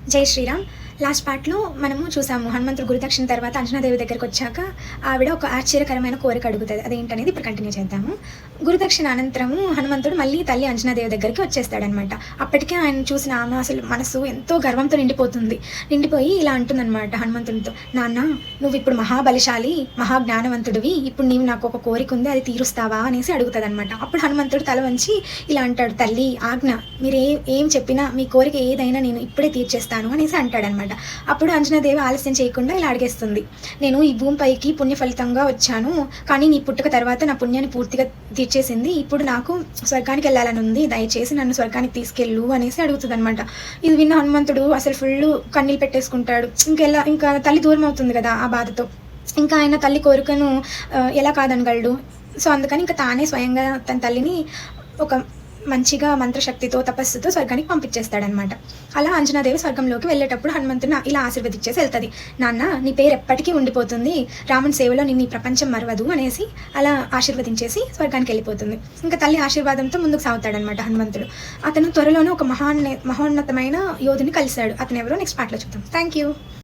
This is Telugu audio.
జై శ్రీరామ్. లాస్ట్ పార్ట్‌లో మనము చూసాము హనుమంతుడు గురుదక్షిణ తర్వాత అంజనాదేవి దగ్గరికి వచ్చాక ఆవిడ ఒక ఆశ్చర్యకరమైన కోరిక అడుగుతది. అదేంటనేది ఇప్పుడు కంటిన్యూ చేద్దాము. గురుదక్షిణ అనంతరము హనుమంతుడు మళ్ళీ తల్లి అంజనాదేవి దగ్గరికి వచ్చేస్తాడనమాట. అప్పటికే ఆయన చూసిన ఆమె అసలు మనసు ఎంతో గర్వంతో నిండిపోతుంది. నిండిపోయి ఇలా అంటుందనమాట హనుమంతుడితో, "నాన్న, నువ్వు ఇప్పుడు మహాబలశాలి, మహాజ్ఞానవంతుడివి. ఇప్పుడు నీవు నాకు ఒక కోరిక ఉంది, అది తీరుస్తావా?" అనేసి అడుగుతదనమాట. అప్పుడు హనుమంతుడు తల వంచి ఇలా అంటాడు, "తల్లి ఆజ్ఞ, మీరు ఏం చెప్పినా మీ కోరిక ఏదైనా నేను ఇప్పుడే తీర్చేస్తాను" అనేసి అంటాడనమాట. అప్పుడు అంజనాదేవి ఆలస్యం చేయకుండా ఇలా అడిగేస్తుంది, "నేను ఈ భూమిపైకి పుణ్య ఫలితంగా వచ్చాను, కానీ నీ పుట్టుక తర్వాత నా పుణ్యాన్ని పూర్తిగా తీర్చేసింది. ఇప్పుడు నాకు స్వర్గానికి వెళ్ళాలని ఉంది, దయచేసి నన్ను స్వర్గానికి తీసుకెళ్ళు" అనేసి అడుగుతుంది అనమాట. ఇది విన్న హనుమంతుడు అసలు ఫుల్ కన్నీళ్ళు పెట్టేసుకుంటాడు. ఇంకా తల్లి దూరం అవుతుంది కదా ఆ బాధతో. ఇంకా ఆయన తల్లి కోరికను ఎలా కాదనగలడు. సో అందుకని ఇంకా తానే స్వయంగా తన తల్లిని ఒక మంచిగా మంత్రశక్తితో తపస్సుతో స్వర్గానికి పంపించేస్తాడనమాట. అలా అంజనాదేవి స్వర్గంలోకి వెళ్ళేటప్పుడు హనుమంతుని ఇలా ఆశీర్వదించేసి వెళ్తుంది. "నాన్న, నీ పేరు ఎప్పటికీ ఉండిపోతుంది, రాముని సేవలో నిన్ను ఈ ప్రపంచం మరవదు" అనేసి అలా ఆశీర్వదించేసి స్వర్గానికి వెళ్ళిపోతుంది. ఇంకా తల్లి ఆశీర్వాదంతో ముందుకు సాగుతాడనమాట హనుమంతుడు. అతను త్వరలోనే ఒక మహోన్నతమైన యోధుని కలిశాడు. అతను ఎవరో నెక్స్ట్ పార్ట్లో చూద్దాం. Thank you.